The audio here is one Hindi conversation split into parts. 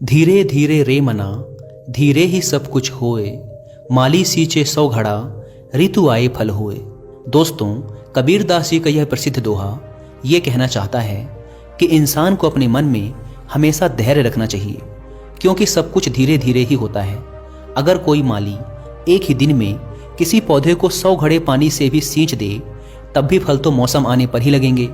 धीरे धीरे रे मना, धीरे ही सब कुछ होए, माली सींचे 100 घड़ा, ऋतु आए फल होए। दोस्तों, कबीरदास जी का यह प्रसिद्ध दोहा ये कहना चाहता है कि इंसान को अपने मन में हमेशा धैर्य रखना चाहिए, क्योंकि सब कुछ धीरे धीरे ही होता है। अगर कोई माली एक ही दिन में किसी पौधे को 100 घड़े पानी से भी सींच दे, तब भी फल तो मौसम आने पर ही लगेंगे।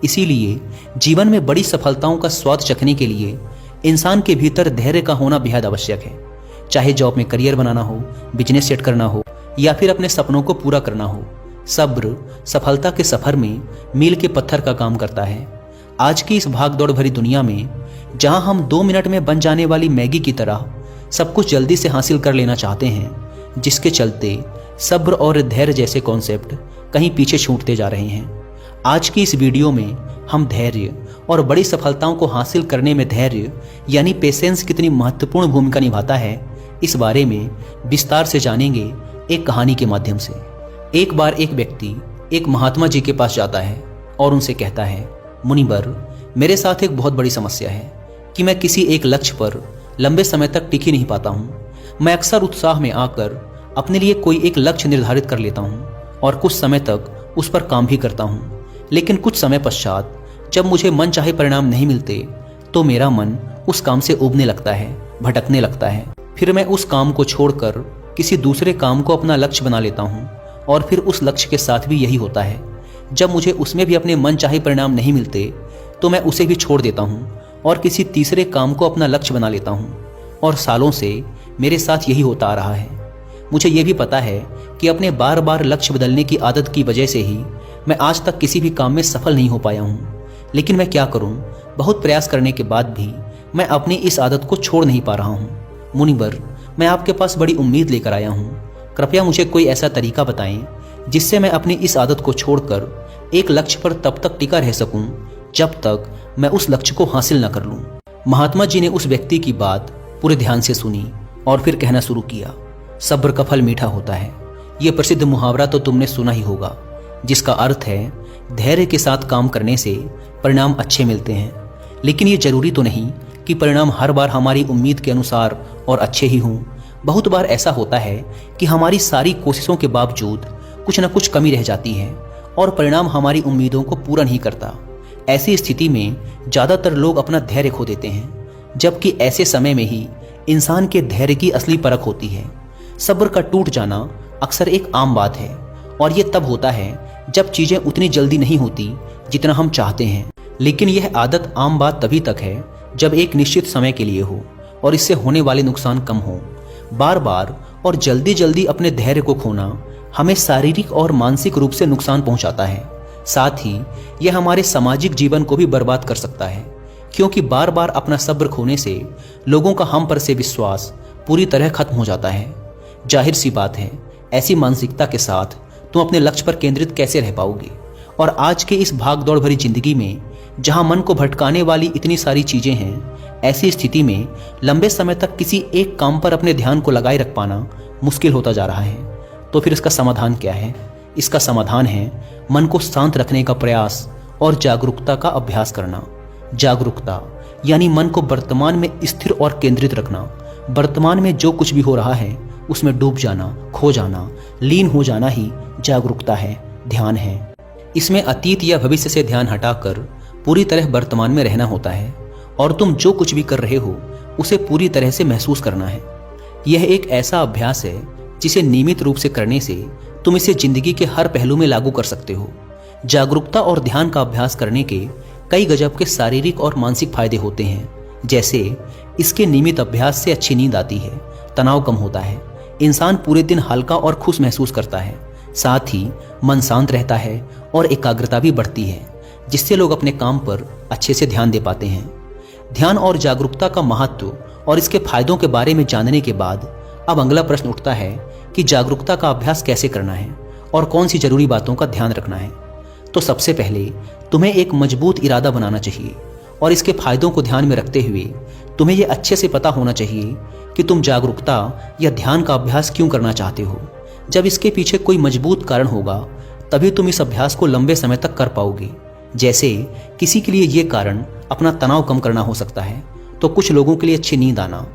इसीलिए जीवन में बड़ी सफलताओं का स्वाद चखने के लिए इंसान के भीतर धैर्य का होना बेहद आवश्यक है। चाहे जॉब में करियर बनाना हो, बिजनेस सेट करना हो या फिर अपने सपनों को पूरा करना हो, सब्र सफलता के सफर में मील के पत्थर का काम करता है। आज की इस भागदौड़ भरी दुनिया में जहां हम 2 मिनट में बन जाने वाली मैगी की तरह सब कुछ जल्दी से हासिल कर लेना चाहते हैं, जिसके चलते सब्र और धैर्य जैसे कॉन्सेप्ट कहीं पीछे छूटते जा रहे हैं। आज की इस वीडियो में हम धैर्य और बड़ी सफलताओं को हासिल करने में धैर्य यानी पेशेंस कितनी महत्वपूर्ण भूमिका निभाता है, इस बारे में विस्तार से जानेंगे एक कहानी के माध्यम से। एक बार एक व्यक्ति एक महात्मा जी के पास जाता है और उनसे कहता है, मुनिवर, मेरे साथ एक बहुत बड़ी समस्या है कि मैं किसी एक लक्ष्य पर लंबे समय तक टिक ही नहीं पाता हूँ। मैं अक्सर उत्साह में आकर अपने लिए कोई एक लक्ष्य निर्धारित कर लेता हूँ और कुछ समय तक उस पर काम भी करता हूँ, लेकिन कुछ समय पश्चात जब मुझे मनचाहे परिणाम नहीं मिलते तो मेरा मन उस काम से ऊबने लगता है, भटकने लगता है। फिर मैं उस काम को छोड़कर किसी दूसरे काम को अपना लक्ष्य बना लेता हूँ और फिर उस लक्ष्य के साथ भी यही होता है। जब मुझे उसमें भी अपने मनचाहे परिणाम नहीं मिलते तो मैं उसे भी छोड़ देता हूँ और किसी तीसरे काम को अपना लक्ष्य बना लेता हूँ, और सालों से मेरे साथ यही होता आ रहा है। मुझे ये भी पता है कि अपने बार बार लक्ष्य बदलने की आदत की वजह से ही मैं आज तक किसी भी काम में सफल नहीं हो पाया हूँ, लेकिन मैं क्या करूँ, बहुत प्रयास करने के बाद भी मैं अपनी इस आदत को छोड़ नहीं पा रहा हूँ। मुनिवर, मैं आपके पास बड़ी उम्मीद लेकर आया हूँ। कृपया मुझे कोई ऐसा तरीका बताएं जिससे मैं अपनी इस आदत को छोड़कर एक लक्ष्य पर तब तक टिका रह सकूं जब तक मैं उस लक्ष्य को हासिल न कर लूं। महात्मा जी ने उस व्यक्ति की बात पूरे ध्यान से सुनी और फिर कहना शुरू किया, सब्र का फल मीठा होता है। यह प्रसिद्ध मुहावरा तो तुमने सुना ही होगा, जिसका अर्थ है धैर्य के साथ काम करने से परिणाम अच्छे मिलते हैं। लेकिन ये जरूरी तो नहीं कि परिणाम हर बार हमारी उम्मीद के अनुसार और अच्छे ही हों। बहुत बार ऐसा होता है कि हमारी सारी कोशिशों के बावजूद कुछ न कुछ कमी रह जाती है और परिणाम हमारी उम्मीदों को पूरा नहीं करता। ऐसी स्थिति में ज़्यादातर लोग अपना धैर्य खो देते हैं, जबकि ऐसे समय में ही इंसान के धैर्य की असली परख होती है। सब्र का टूट जाना अक्सर एक आम बात है, और ये तब होता है जब चीज़ें उतनी जल्दी नहीं होती जितना हम चाहते हैं। लेकिन यह आदत आम बात तभी तक है जब एक निश्चित समय के लिए हो और इससे होने वाले नुकसान कम हो। बार बार और जल्दी जल्दी अपने धैर्य को खोना हमें शारीरिक और मानसिक रूप से नुकसान पहुंचाता है। साथ ही यह हमारे सामाजिक जीवन को भी बर्बाद कर सकता है, क्योंकि बार बार अपना सब्र खोने से लोगों का हम पर से विश्वास पूरी तरह खत्म हो जाता है। जाहिर सी बात है, ऐसी मानसिकता के साथ तुम अपने लक्ष्य पर केंद्रित कैसे रह पाओगे। और आज के इस भागदौड़ भरी जिंदगी में जहां मन को भटकाने वाली इतनी सारी चीजें हैं, ऐसी स्थिति में लंबे समय तक किसी एक काम पर अपने ध्यान को लगाए रख पाना मुश्किल होता जा रहा है। तो फिर इसका समाधान क्या है? इसका समाधान है मन को शांत रखने का प्रयास और जागरूकता का अभ्यास करना। जागरूकता यानी मन को वर्तमान में स्थिर और केंद्रित रखना। वर्तमान में जो कुछ भी हो रहा है उसमें डूब जाना, खो जाना, लीन हो जाना ही जागरूकता है, ध्यान है। इसमें अतीत या भविष्य से ध्यान हटाकर पूरी तरह वर्तमान में रहना होता है, और तुम जो कुछ भी कर रहे हो उसे पूरी तरह से महसूस करना है। यह एक ऐसा अभ्यास है जिसे नियमित रूप से करने से तुम इसे जिंदगी के हर पहलू में लागू कर सकते हो। जागरूकता और ध्यान का अभ्यास करने के कई गजब के शारीरिक और मानसिक फायदे होते हैं। जैसे इसके नियमित अभ्यास से अच्छी नींद आती है, तनाव कम होता है, इंसान पूरे दिन हल्का और खुश महसूस करता है, साथ ही मन शांत रहता है और एकाग्रता भी बढ़ती है, जिससे लोग अपने काम पर अच्छे से ध्यान दे पाते हैं। ध्यान और जागरूकता का महत्व और इसके फायदों के बारे में जानने के बाद अब अगला प्रश्न उठता है कि जागरूकता का अभ्यास कैसे करना है और कौन सी जरूरी बातों का ध्यान रखना है। तो सबसे पहले तुम्हें एक मजबूत इरादा बनाना चाहिए, और इसके फायदों को ध्यान में रखते हुए तुम्हें यह अच्छे से पता होना चाहिए कि तुम जागरूकता या ध्यान का अभ्यास क्यों करना चाहते हो। जब इसके पीछे कोई मजबूत कारण होगा तभी तुम इस अभ्यास को लंबे समय तक कर पाओगे। जैसे किसी के लिए ये कारण अपना तनाव कम करना हो सकता है, तो कुछ लोगों के लिए अच्छी नींद आना।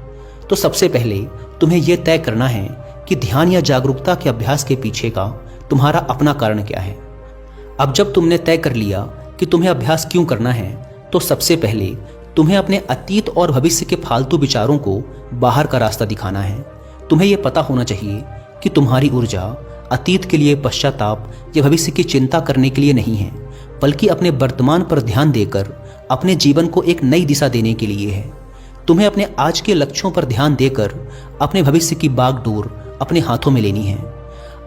तो सबसे पहले तुम्हें यह तय करना है कि ध्यान या जागरूकता के अभ्यास के पीछे का तुम्हारा अपना कारण क्या है। अब जब तुमने तय कर लिया कि तुम्हें अभ्यास क्यों करना है, तो सबसे पहले तुम्हें अपने अतीत और भविष्य के फालतू विचारों को बाहर का रास्ता दिखाना है। तुम्हें यह पता होना चाहिए कि तुम्हारी ऊर्जा अतीत के लिए पश्चाताप या भविष्य की चिंता करने के लिए नहीं है, बल्कि अपने वर्तमान पर ध्यान देकर अपने जीवन को एक नई दिशा देने के लिए है। तुम्हें अपने आज के लक्ष्यों पर ध्यान देकर अपने भविष्य की बागडोर अपने हाथों में लेनी है।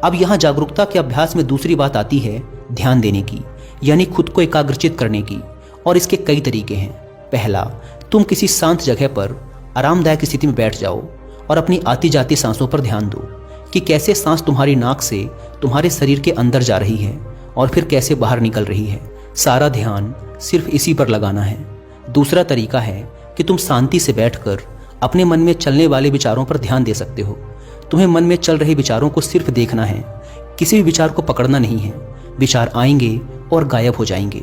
अब यहाँ जागरूकता के अभ्यास में दूसरी बात आती है ध्यान देने की, यानी खुद को एकाग्रचित करने की। और इसके कई तरीके हैं। पहला, तुम किसी शांत जगह पर आरामदायक स्थिति में बैठ जाओ और अपनी आती जाती सांसों पर ध्यान दो कि कैसे सांस तुम्हारी नाक से तुम्हारे शरीर के अंदर जा रही है और फिर कैसे बाहर निकल रही है। सारा ध्यान सिर्फ इसी पर लगाना है। दूसरा तरीका है कि तुम शांति से बैठकर अपने मन में चलने वाले विचारों पर ध्यान दे सकते हो। तुम्हें मन में चल रहे विचारों को सिर्फ देखना है, किसी भी विचार को पकड़ना नहीं है। विचार आएंगे और गायब हो जाएंगे,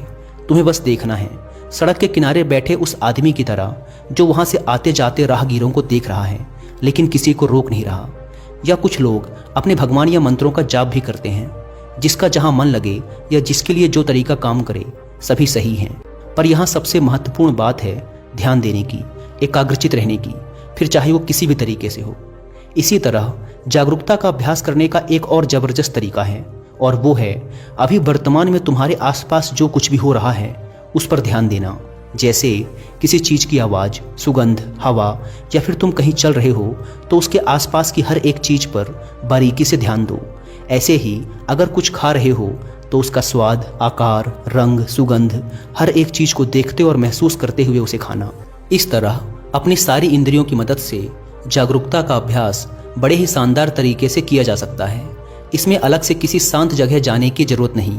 तुम्हें बस देखना है। सड़क के किनारे बैठे उस आदमी की तरह जो वहां से आते जाते राहगीरों को देख रहा है लेकिन किसी को रोक नहीं रहा। या कुछ लोग अपने भगवान या मंत्रों का जाप भी करते हैं। जिसका जहां मन लगे या जिसके लिए जो तरीका काम करे, सभी सही हैं। पर यहाँ सबसे महत्वपूर्ण बात है ध्यान देने की, एकाग्रचित रहने की, फिर चाहे वो किसी भी तरीके से हो। इसी तरह जागरूकता का अभ्यास करने का एक और जबरदस्त तरीका है, और वो है अभी वर्तमान में तुम्हारे आसपास जो कुछ भी हो रहा है उस पर ध्यान देना। जैसे किसी चीज की आवाज, सुगंध, हवा, या फिर तुम कहीं चल रहे हो तो उसके आसपास की हर एक चीज पर बारीकी से ध्यान दो। ऐसे ही अगर कुछ खा रहे हो तो उसका स्वाद, आकार, रंग, सुगंध, हर एक चीज को देखते और महसूस करते हुए उसे खाना। इस तरह अपनी सारी इंद्रियों की मदद से जागरूकता का अभ्यास बड़े ही शानदार तरीके से किया जा सकता है। इसमें अलग से किसी शांत जगह जाने की जरूरत नहीं,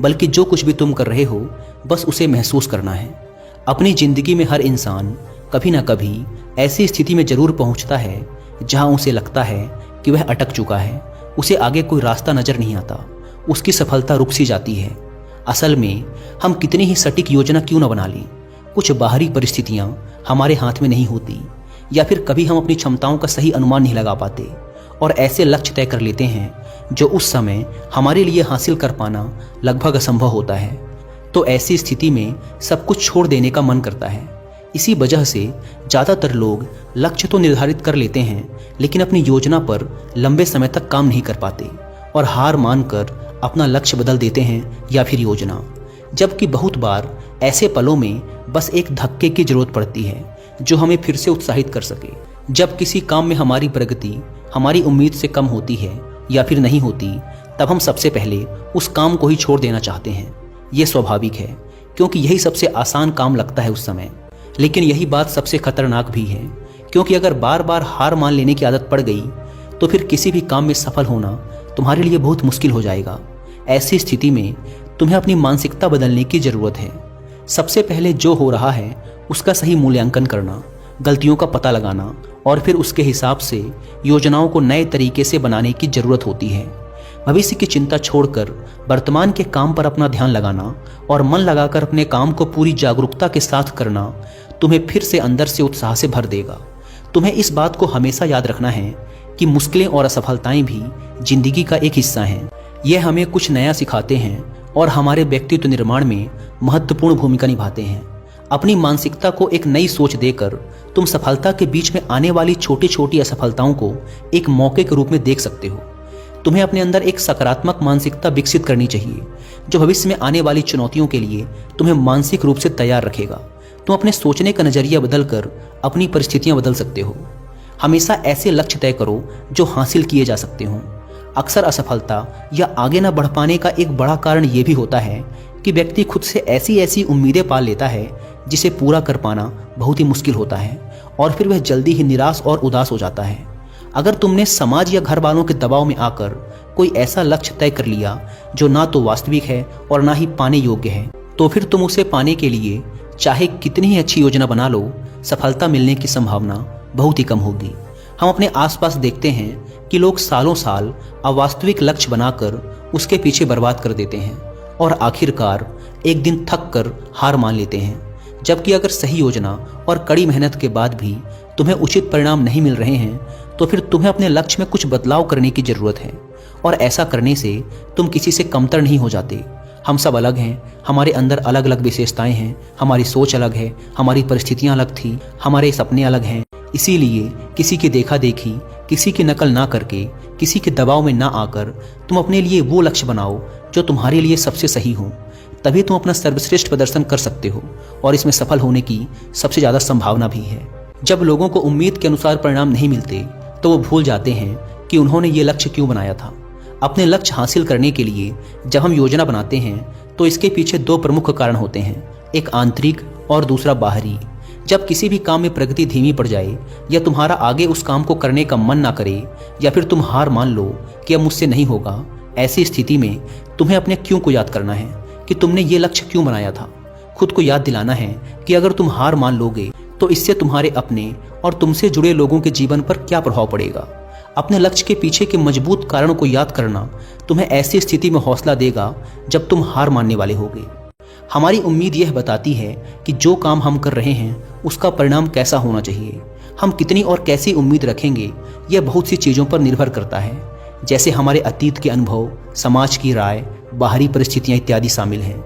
बल्कि जो कुछ भी तुम कर रहे हो बस उसे महसूस करना है। अपनी जिंदगी में हर इंसान कभी ना कभी ऐसी स्थिति में जरूर पहुंचता है जहां उसे लगता है कि वह अटक चुका है, उसे आगे कोई रास्ता नजर नहीं आता, उसकी सफलता रुक सी जाती है। असल में हम कितनी ही सटीक योजना क्यों न बना लें, कुछ बाहरी परिस्थितियां हमारे हाथ में नहीं होती, या फिर कभी हम अपनी क्षमताओं का सही अनुमान नहीं लगा पाते और ऐसे लक्ष्य तय कर लेते हैं जो उस समय हमारे लिए हासिल कर पाना लगभग असंभव होता है। तो ऐसी स्थिति में सब कुछ छोड़ देने का मन करता है। इसी वजह से ज़्यादातर लोग लक्ष्य तो निर्धारित कर लेते हैं लेकिन अपनी योजना पर लंबे समय तक काम नहीं कर पाते और हार मानकर अपना लक्ष्य बदल देते हैं या फिर योजना। जबकि बहुत बार ऐसे पलों में बस एक धक्के की जरूरत पड़ती है जो हमें फिर से उत्साहित कर सके। जब किसी काम में हमारी प्रगति हमारी उम्मीद से कम होती है या फिर नहीं होती, तब हम सबसे पहले उस काम को ही छोड़ देना चाहते हैं। ये स्वाभाविक है क्योंकि यही सबसे आसान काम लगता है उस समय। लेकिन यही बात सबसे खतरनाक भी है, क्योंकि अगर बार बार हार मान लेने की आदत पड़ गई तो फिर किसी भी काम में सफल होना तुम्हारे लिए बहुत मुश्किल हो जाएगा। ऐसी स्थिति में तुम्हें अपनी मानसिकता बदलने की जरूरत है। सबसे पहले जो हो रहा है उसका सही मूल्यांकन करना, गलतियों का पता लगाना और फिर उसके हिसाब से योजनाओं को नए तरीके से बनाने की जरूरत होती है। भविष्य की चिंता छोड़कर वर्तमान के काम पर अपना ध्यान लगाना और मन लगाकर अपने काम को पूरी जागरूकता के साथ करना तुम्हें फिर से अंदर से उत्साह से भर देगा। तुम्हें इस बात को हमेशा याद रखना है कि मुश्किलें और असफलताएं भी जिंदगी का एक हिस्सा हैं। ये हमें कुछ नया सिखाते हैं और हमारे व्यक्तित्व निर्माण में महत्वपूर्ण भूमिका निभाते हैं। अपनी मानसिकता को एक नई सोच देकर तुम सफलता के बीच में आने वाली छोटी छोटी असफलताओं को एक मौके के रूप में देख सकते हो। तुम्हें अपने अंदर एक सकारात्मक मानसिकता विकसित करनी चाहिए जो भविष्य में आने वाली चुनौतियों के लिए तुम्हें मानसिक रूप से तैयार रखेगा। तुम अपने सोचने का नजरिया बदलकर अपनी परिस्थितियां बदल सकते हो। हमेशा ऐसे लक्ष्य तय करो जो हासिल किए जा सकते हों। अक्सर असफलता या आगे न बढ़ पाने का एक बड़ा कारण यह भी होता है कि व्यक्ति खुद से ऐसी ऐसी उम्मीदें पाल लेता है जिसे पूरा कर पाना बहुत ही मुश्किल होता है और फिर वह जल्दी ही निराश और उदास हो जाता है। अगर तुमने समाज या घर वालों के दबाव में आकर कोई ऐसा लक्ष्य तय कर लिया जो ना तो वास्तविक है और ना ही पाने योग्य है, तो फिर तुम उसे पाने के लिए चाहे कितनी ही अच्छी योजना बना लो, सफलता मिलने की संभावना बहुत ही कम होगी। हम अपने आसपास देखते हैं कि लोग सालों साल अवास्तविक लक्ष्य बनाकर उसके पीछे बर्बाद कर देते हैं और आखिरकार एक दिन थक कर हार मान लेते हैं। जबकि अगर सही योजना और कड़ी मेहनत के बाद भी तुम्हें उचित परिणाम नहीं मिल रहे हैं तो फिर तुम्हें अपने लक्ष्य में कुछ बदलाव करने की जरूरत है। और ऐसा करने से तुम किसी से कमतर नहीं हो जाते। हम सब अलग हैं, हमारे अंदर अलग अलग विशेषताएं हैं, हमारी सोच अलग है, हमारी परिस्थितियां अलग थी, हमारे सपने अलग हैं। इसीलिए किसी की देखा देखी, किसी की नकल ना करके, किसी के दबाव में ना आकर तुम अपने लिए वो लक्ष्य बनाओ जो तुम्हारे लिए सबसे सही हो। तभी तुम अपना सर्वश्रेष्ठ प्रदर्शन कर सकते हो और इसमें सफल होने की सबसे ज़्यादा संभावना भी है। जब लोगों को उम्मीद के अनुसार परिणाम नहीं मिलते तो वो भूल जाते हैं कि उन्होंने ये लक्ष्य क्यों बनाया था। अपने लक्ष्य हासिल करने के लिए जब हम योजना बनाते हैं तो इसके पीछे दो प्रमुख कारण होते हैं, एक आंतरिक और दूसरा बाहरी। जब किसी भी काम में प्रगति धीमी पड़ जाए या तुम्हारा आगे उस काम को करने का मन ना करे या फिर तुम हार मान लो कि अब मुझसे नहीं होगा, ऐसी स्थिति में तुम्हें अपने क्यों को याद करना है कि तुमने ये लक्ष्य क्यों बनाया था। खुद को याद दिलाना है कि अगर तुम हार मान लोगे तो इससे तुम्हारे अपने और तुमसे जुड़े लोगों के जीवन पर क्या प्रभाव पड़ेगा। अपने लक्ष्य के पीछे के मजबूत कारणों को याद करना तुम्हें ऐसी स्थिति में हौसला देगा जब तुम हार मानने वाले होगे। हमारी उम्मीद यह बताती है कि जो काम हम कर रहे हैं उसका परिणाम कैसा होना चाहिए। हम कितनी और कैसी उम्मीद रखेंगे यह बहुत सी चीज़ों पर निर्भर करता है, जैसे हमारे अतीत के अनुभव, समाज की राय, बाहरी परिस्थितियां इत्यादि शामिल हैं।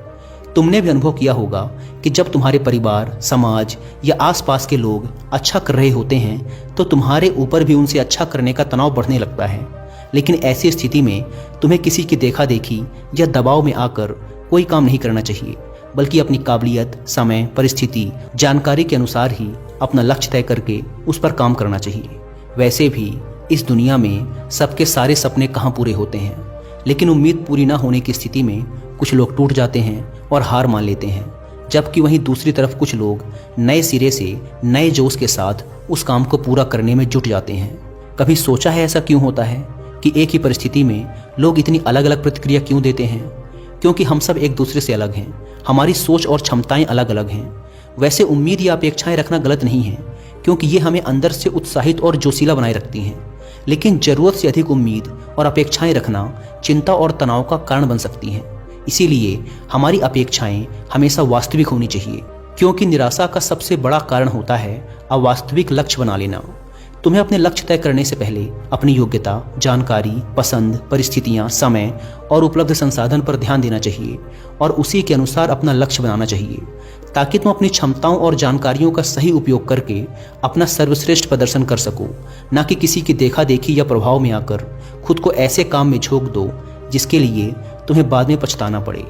तुमने भी अनुभव किया होगा कि जब तुम्हारे परिवार, समाज या आसपास के लोग अच्छा कर रहे होते हैं तो तुम्हारे ऊपर भी उनसे अच्छा करने का तनाव बढ़ने लगता है। लेकिन ऐसी स्थिति में तुम्हें किसी की देखा देखी या दबाव में आकर कोई काम नहीं करना चाहिए, बल्कि अपनी काबिलियत, समय, परिस्थिति, जानकारी के अनुसार ही अपना लक्ष्य तय करके उस पर काम करना चाहिए। वैसे भी इस दुनिया में सबके सारे सपने कहाँ पूरे होते हैं, लेकिन उम्मीद पूरी ना होने की स्थिति में कुछ लोग टूट जाते हैं और हार मान लेते हैं, जबकि वहीं दूसरी तरफ कुछ लोग नए सिरे से नए जोश के साथ उस काम को पूरा करने में जुट जाते हैं। कभी सोचा है ऐसा क्यों होता है कि एक ही परिस्थिति में लोग इतनी अलग अलग प्रतिक्रिया क्यों देते हैं? क्योंकि हम सब एक दूसरे से अलग हैं, हमारी सोच और क्षमताएं अलग अलग हैं। वैसे उम्मीद या अपेक्षाएं रखना गलत नहीं है, क्योंकि ये हमें अंदर से उत्साहित और जोशीला बनाए रखती हैं। लेकिन जरूरत से अधिक उम्मीद और अपेक्षाएं रखना चिंता और तनाव का कारण बन सकती हैं। इसीलिए हमारी अपेक्षाएं हमेशा वास्तविक होनी चाहिए, क्योंकि निराशा का सबसे बड़ा कारण होता है अवास्तविक लक्ष्य बना लेना। तुम्हें अपने लक्ष्य तय करने से पहले अपनी योग्यता, जानकारी, पसंद, परिस्थितियां, समय और उपलब्ध संसाधन पर ध्यान देना चाहिए और उसी के अनुसार अपना लक्ष्य बनाना चाहिए, ताकि तुम अपनी क्षमताओं और जानकारियों का सही उपयोग करके अपना सर्वश्रेष्ठ प्रदर्शन कर सको, न कि किसी की देखा देखी या प्रभाव में आकर खुद को ऐसे काम में झोंक दो जिसके लिए तुम्हें बाद में पछताना पड़े।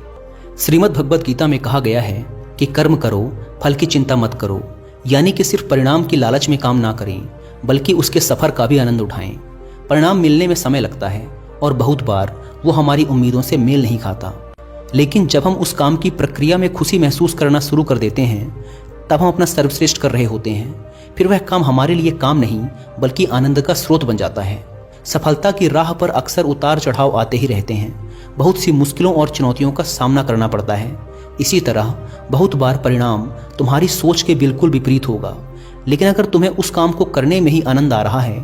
श्रीमद् भगवद गीता में कहा गया है कि कर्म करो, फल की चिंता मत करो, यानी कि सिर्फ परिणाम की लालच में काम ना करें, बल्कि उसके सफर का भी आनंद उठाएं। परिणाम मिलने में समय लगता है और बहुत बार वो हमारी उम्मीदों से मेल नहीं खाता, लेकिन जब हम उस काम की प्रक्रिया में खुशी महसूस करना शुरू कर देते हैं तब हम अपना सर्वश्रेष्ठ कर रहे होते हैं। फिर वह काम हमारे लिए काम नहीं बल्कि आनंद का स्रोत बन जाता है। सफलता की राह पर अक्सर उतार चढ़ाव आते ही रहते हैं, बहुत सी मुश्किलों और चुनौतियों का सामना करना पड़ता है। इसी तरह बहुत बार परिणाम तुम्हारी सोच के बिल्कुल विपरीत होगा, लेकिन अगर तुम्हें उस काम को करने में ही आनंद आ रहा है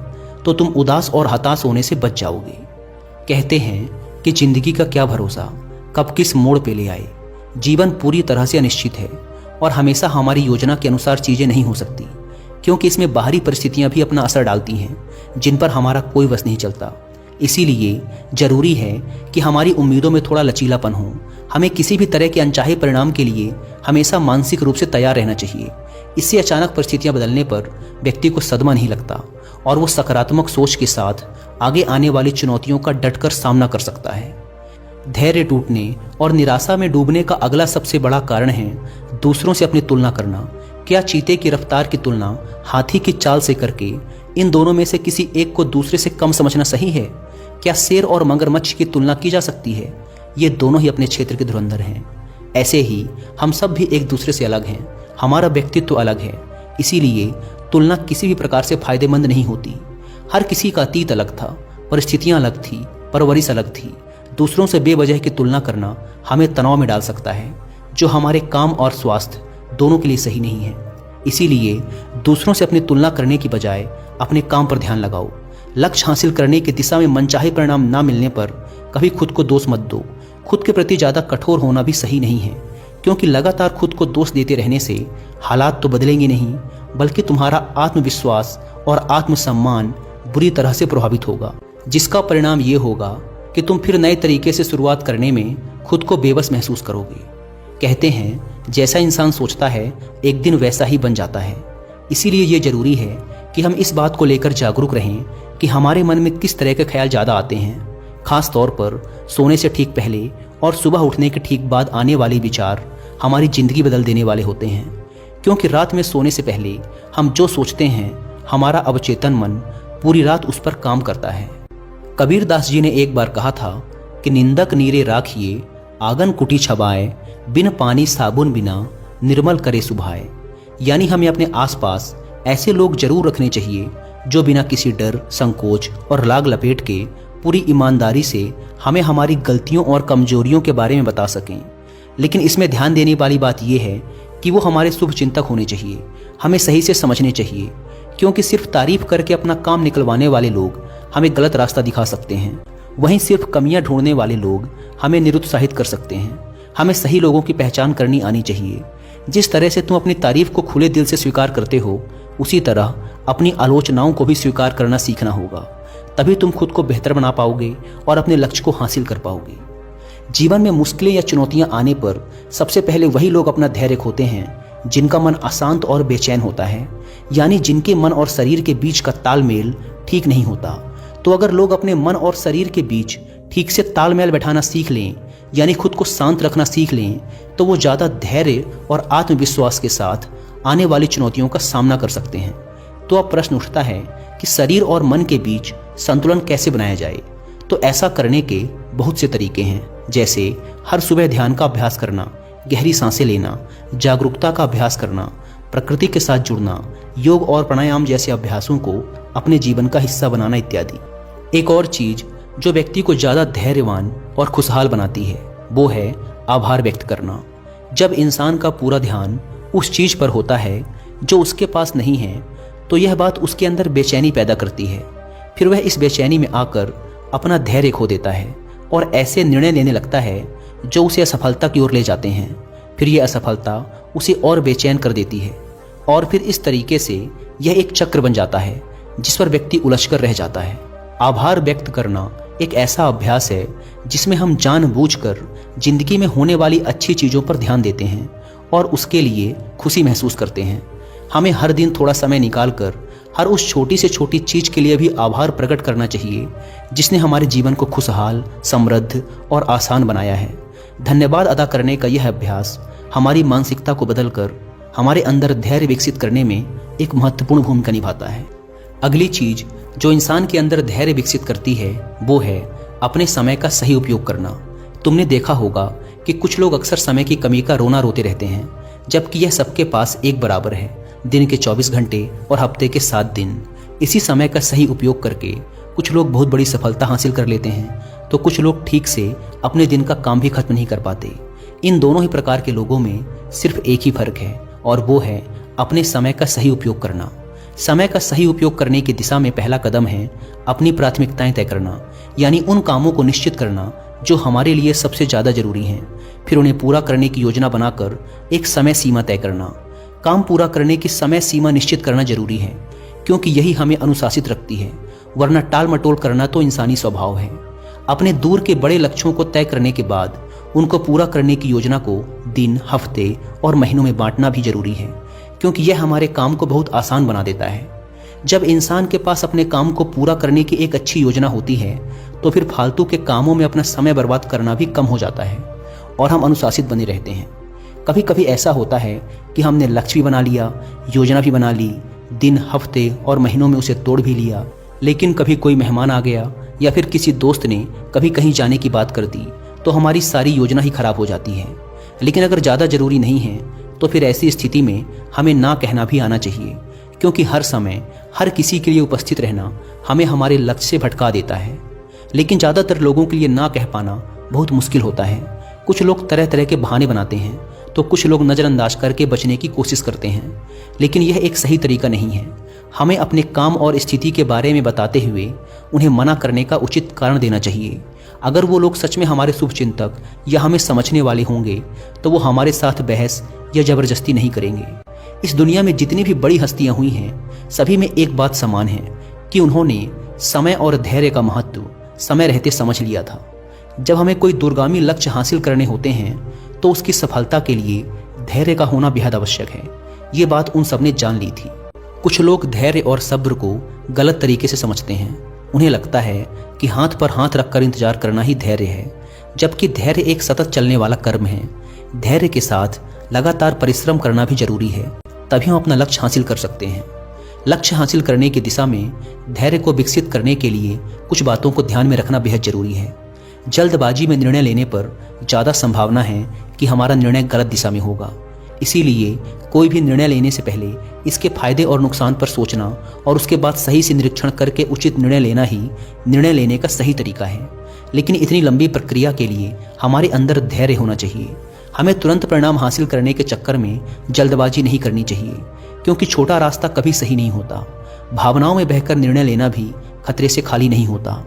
तो तुम उदास और हताश होने से बच जाओगे। कहते हैं कि जिंदगी का क्या भरोसा कब किस मोड़ पे ले आए। जीवन पूरी तरह से अनिश्चित है और हमेशा हमारी योजना के अनुसार चीजें नहीं हो सकती, क्योंकि इसमें बाहरी परिस्थितियां भी अपना असर डालती हैं जिन पर हमारा कोई वश नहीं चलता। इसीलिए जरूरी है कि हमारी उम्मीदों में थोड़ा लचीलापन हो। हमें किसी भी तरह के अनचाहे परिणाम के लिए हमेशा मानसिक रूप से तैयार रहना चाहिए। इससे अचानक परिस्थितियां बदलने पर व्यक्ति को सदमा नहीं लगता और वो सकारात्मक सोच के साथ आगे आने वाली चुनौतियों का डटकर सामना कर सकता है। धैर्य टूटने और निराशा में डूबने का अगला सबसे बड़ा कारण है दूसरों से अपनी तुलना करना। क्या चीते की रफ्तार की तुलना हाथी की चाल से करके इन दोनों में से किसी एक को दूसरे से कम समझना सही है? क्या शेर और मगरमच्छ की तुलना की जा सकती है? ये दोनों ही अपने क्षेत्र के धुरंधर हैं। ऐसे ही हम सब भी एक दूसरे से अलग हैं, हमारा व्यक्तित्व अलग है। इसीलिए तुलना किसी भी प्रकार से फायदेमंद नहीं होती। हर किसी का अतीत अलग था, परिस्थितियां अलग थी, परवरिश अलग थी। दूसरों से बेवजह की तुलना करना हमें तनाव में डाल सकता है, जो हमारे काम और स्वास्थ्य दोनों के लिए सही नहीं है। इसीलिए दूसरों से अपनी तुलना करने की बजाय अपने काम पर ध्यान लगाओ। लक्ष्य हासिल करने की दिशा में मनचाहे परिणाम ना मिलने पर कभी खुद को दोष मत दो। खुद के प्रति ज़्यादा कठोर होना भी सही नहीं है, क्योंकि लगातार खुद को दोष देते रहने से हालात तो बदलेंगे नहीं, बल्कि तुम्हारा आत्मविश्वास और आत्मसम्मान बुरी तरह से प्रभावित होगा, जिसका परिणाम ये होगा कि तुम फिर नए तरीके से शुरुआत करने में खुद को बेबस महसूस करोगे। कहते हैं जैसा इंसान सोचता है एक दिन वैसा ही बन जाता है। इसीलिए ये जरूरी है कि हम इस बात को लेकर जागरूक रहें कि हमारे मन में किस तरह के ख्याल ज़्यादा आते हैं। खास तौर पर सोने से ठीक पहले और सुबह उठने के ठीक बाद आने वाले विचार हमारी ज़िंदगी बदल देने वाले होते हैं, क्योंकि रात में सोने से पहले हम जो सोचते हैं हमारा अवचेतन मन पूरी रात उस पर काम करता है। कबीर दास जी ने एक बार कहा था कि निंदक नीरे राखिए, आंगन कुटी छबाए, बिन पानी साबुन बिना निर्मल करे सुभाए। यानी हमें अपने आसपास ऐसे लोग जरूर रखने चाहिए जो बिना किसी डर, संकोच और लाग लपेट के पूरी ईमानदारी से हमें हमारी गलतियों और कमजोरियों के बारे में बता सकें। लेकिन इसमें ध्यान देने वाली बात यह है कि वो हमारे शुभ चिंतक होने चाहिए, हमें सही से समझने चाहिए, क्योंकि सिर्फ तारीफ करके अपना काम निकलवाने वाले लोग हमें गलत रास्ता दिखा सकते हैं। वहीं सिर्फ कमियां ढूंढने वाले लोग हमें निरुत्साहित कर सकते हैं। हमें सही लोगों की पहचान करनी आनी चाहिए। जिस तरह से तुम अपनी तारीफ को खुले दिल से स्वीकार करते हो, उसी तरह अपनी आलोचनाओं को भी स्वीकार करना सीखना होगा। तभी तुम खुद को बेहतर बना पाओगे और अपने लक्ष्य को हासिल कर पाओगे। जीवन में मुश्किलें या चुनौतियां आने पर सबसे पहले वही लोग अपना धैर्य खोते हैं जिनका मन अशांत और बेचैन होता है, यानी जिनके मन और शरीर के बीच का तालमेल ठीक नहीं होता। तो अगर लोग अपने मन और शरीर के बीच ठीक से तालमेल बैठाना सीख लें, यानी खुद को शांत रखना सीख लें, तो वो ज़्यादा धैर्य और आत्मविश्वास के साथ आने वाली चुनौतियों का सामना कर सकते हैं। तो अब प्रश्न उठता है कि शरीर और मन के बीच संतुलन कैसे बनाया जाए। तो ऐसा करने के बहुत से तरीके हैं, जैसे हर सुबह ध्यान का अभ्यास करना, गहरी सांसें लेना, जागरूकता का अभ्यास करना, प्रकृति के साथ जुड़ना, योग और प्राणायाम जैसे अभ्यासों को अपने जीवन का हिस्सा बनाना इत्यादि। एक और चीज जो व्यक्ति को ज़्यादा धैर्यवान और खुशहाल बनाती है वो है आभार व्यक्त करना। जब इंसान का पूरा ध्यान उस चीज पर होता है जो उसके पास नहीं है, तो यह बात उसके अंदर बेचैनी पैदा करती है। फिर वह इस बेचैनी में आकर अपना धैर्य खो देता है और ऐसे निर्णय लेने लगता है जो उसे असफलता की ओर ले जाते हैं। फिर यह असफलता उसे और बेचैन कर देती है और फिर इस तरीके से यह एक चक्र बन जाता है जिस पर व्यक्ति उलझकर रह जाता है। आभार व्यक्त करना एक ऐसा अभ्यास है जिसमें हम जानबूझकर जिंदगी में होने वाली अच्छी चीज़ों पर ध्यान देते हैं और उसके लिए खुशी महसूस करते हैं। हमें हर दिन थोड़ा समय निकालकर हर उस छोटी से छोटी चीज़ के लिए भी आभार प्रकट करना चाहिए जिसने हमारे जीवन को खुशहाल, समृद्ध और आसान बनाया है। धन्यवाद अदा करने का यह अभ्यास हमारी मानसिकता को बदलकर हमारे अंदर धैर्य विकसित करने में एक महत्वपूर्ण भूमिका निभाता है। अगली चीज जो इंसान के अंदर धैर्य विकसित करती है वो है अपने समय का सही उपयोग करना। तुमने देखा होगा कि कुछ लोग अक्सर समय की कमी का रोना रोते रहते हैं, जबकि यह सबके पास एक बराबर है। दिन के 24 घंटे और हफ्ते के 7 दिन। इसी समय का सही उपयोग करके कुछ लोग बहुत बड़ी सफलता हासिल कर लेते हैं, तो कुछ लोग ठीक से अपने दिन का काम भी खत्म नहीं कर पाते। इन दोनों ही प्रकार के लोगों में सिर्फ एक ही फर्क है और वो है अपने समय का सही उपयोग करना। समय का सही उपयोग करने की दिशा में पहला कदम है अपनी प्राथमिकताएं तय करना, यानी उन कामों को निश्चित करना जो हमारे लिए सबसे ज़्यादा जरूरी हैं। फिर उन्हें पूरा करने की योजना बनाकर एक समय सीमा तय करना। काम पूरा करने की समय सीमा निश्चित करना जरूरी है, क्योंकि यही हमें अनुशासित रखती है, वरना टाल मटोल करना तो इंसानी स्वभाव है। अपने दूर के बड़े लक्ष्यों को तय करने के बाद उनको पूरा करने की योजना को दिन, हफ्ते और महीनों में बांटना भी जरूरी है, क्योंकि यह हमारे काम को बहुत आसान बना देता है। जब इंसान के पास अपने काम को पूरा करने की एक अच्छी योजना होती है तो फिर फालतू के कामों में अपना समय बर्बाद करना भी कम हो जाता है और हम अनुशासित बने रहते हैं। कभी कभी ऐसा होता है कि हमने लक्ष्य भी बना लिया, योजना भी बना ली, दिन, हफ्ते और महीनों में उसे तोड़ भी लिया, लेकिन कभी कोई मेहमान आ गया या फिर किसी दोस्त ने कभी कहीं जाने की बात कर दी तो हमारी सारी योजना ही खराब हो जाती है। लेकिन अगर ज़्यादा ज़रूरी नहीं है तो फिर ऐसी स्थिति में हमें ना कहना भी आना चाहिए, क्योंकि हर समय हर किसी के लिए उपस्थित रहना हमें हमारे लक्ष्य से भटका देता है। लेकिन ज़्यादातर लोगों के लिए ना कह पाना बहुत मुश्किल होता है। कुछ लोग तरह तरह के बहाने बनाते हैं तो कुछ लोग नज़रअंदाज करके बचने की कोशिश करते हैं, लेकिन यह एक सही तरीका नहीं है। हमें अपने काम और स्थिति के बारे में बताते हुए उन्हें मना करने का उचित कारण देना चाहिए। अगर वो लोग सच में हमारे शुभचिंतक या हमें समझने वाले होंगे तो वो हमारे साथ बहस या जबरदस्ती नहीं करेंगे। इस दुनिया में जितनी भी बड़ी हस्तियां हुई हैं, सभी में एक बात समान है कि उन्होंने समय और धैर्य का महत्व समय रहते समझ लिया था। जब हमें कोई दूरगामी लक्ष्य हासिल करने होते हैं तो उसकी सफलता के लिए धैर्य का होना बेहद आवश्यक है। ये बात उन सब ने जान ली थी। कुछ लोग धैर्य और सब्र को गलत तरीके से समझते हैं। उन्हें लगता है कि हाथ पर हाथ रखकर इंतजार करना ही धैर्य है, जबकि धैर्य एक सतत चलने वाला कर्म है। धैर्य के साथ लगातार परिश्रम करना भी जरूरी है, तभी हम अपना लक्ष्य हासिल कर सकते हैं। लक्ष्य हासिल करने की दिशा में धैर्य को विकसित करने के लिए कुछ बातों को ध्यान में रखना बेहद जरूरी है। जल्दबाजी में निर्णय लेने पर ज़्यादा संभावना है कि हमारा निर्णय गलत दिशा में होगा। इसीलिए कोई भी निर्णय लेने से पहले इसके फायदे और नुकसान पर सोचना और उसके बाद सही से निरीक्षण करके उचित निर्णय लेना ही निर्णय लेने का सही तरीका है। लेकिन इतनी लंबी प्रक्रिया के लिए हमारे अंदर धैर्य होना चाहिए। हमें तुरंत परिणाम हासिल करने के चक्कर में जल्दबाजी नहीं करनी चाहिए, क्योंकि छोटा रास्ता कभी सही नहीं होता। भावनाओं में बहकर निर्णय लेना भी खतरे से खाली नहीं होता।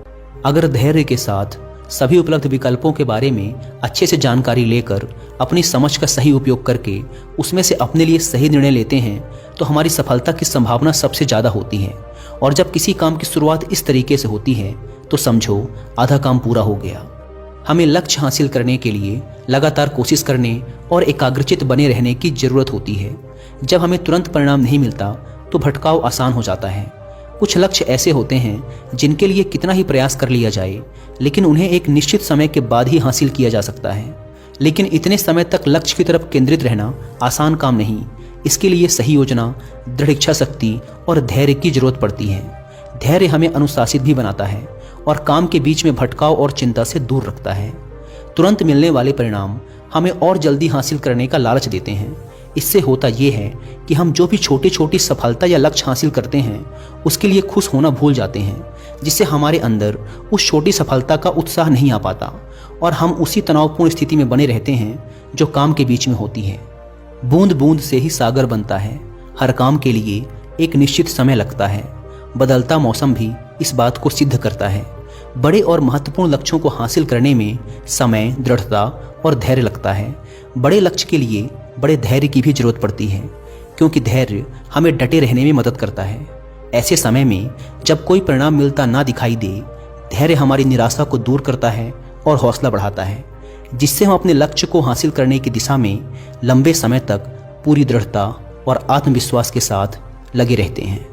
अगर धैर्य के साथ सभी उपलब्ध विकल्पों के बारे में अच्छे से जानकारी लेकर अपनी समझ का सही उपयोग करके उसमें से अपने लिए सही निर्णय लेते हैं तो हमारी सफलता की संभावना सबसे ज़्यादा होती है। और जब किसी काम की शुरुआत इस तरीके से होती है तो समझो आधा काम पूरा हो गया। हमें लक्ष्य हासिल करने के लिए लगातार कोशिश करने और एकाग्रचित बने रहने की जरूरत होती है। जब हमें तुरंत परिणाम नहीं मिलता तो भटकाव आसान हो जाता है। कुछ लक्ष्य ऐसे होते हैं जिनके लिए कितना ही प्रयास कर लिया जाए, लेकिन उन्हें एक निश्चित समय के बाद ही हासिल किया जा सकता है। लेकिन इतने समय तक लक्ष्य की तरफ केंद्रित रहना आसान काम नहीं। इसके लिए सही योजना, दृढ़ इच्छा शक्ति और धैर्य की जरूरत पड़ती है। धैर्य हमें अनुशासित भी बनाता है और काम के बीच में भटकाव और चिंता से दूर रखता है। तुरंत मिलने वाले परिणाम हमें और जल्दी हासिल करने का लालच देते हैं। इससे होता यह है कि हम जो भी छोटी छोटी सफलता या लक्ष्य हासिल करते हैं उसके लिए खुश होना भूल जाते हैं, जिससे हमारे अंदर उस छोटी सफलता का उत्साह नहीं आ पाता और हम उसी तनावपूर्ण स्थिति में बने रहते हैं जो काम के बीच में होती है। बूंद बूंद से ही सागर बनता है। हर काम के लिए एक निश्चित समय लगता है। बदलता मौसम भी इस बात को सिद्ध करता है। बड़े और महत्वपूर्ण लक्ष्यों को हासिल करने में समय, दृढ़ता और धैर्य लगता है। बड़े लक्ष्य के लिए बड़े धैर्य की भी जरूरत पड़ती है, क्योंकि धैर्य हमें डटे रहने में मदद करता है। ऐसे समय में जब कोई परिणाम मिलता ना दिखाई दे, धैर्य हमारी निराशा को दूर करता है और हौसला बढ़ाता है, जिससे हम अपने लक्ष्य को हासिल करने की दिशा में लंबे समय तक पूरी दृढ़ता और आत्मविश्वास के साथ लगे रहते हैं।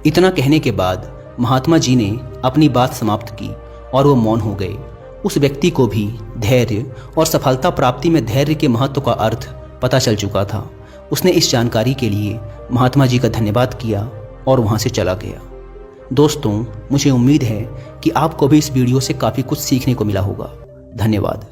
इतना कहने के बाद महात्मा जी ने अपनी बात समाप्त की और वो मौन हो गए। उस व्यक्ति को भी धैर्य और सफलता प्राप्ति में धैर्य के महत्व का अर्थ पता चल चुका था। उसने इस जानकारी के लिए महात्मा जी का धन्यवाद किया और वहाँ से चला गया। दोस्तों, मुझे उम्मीद है कि आपको भी इस वीडियो से काफ़ी कुछ सीखने को मिला होगा। धन्यवाद।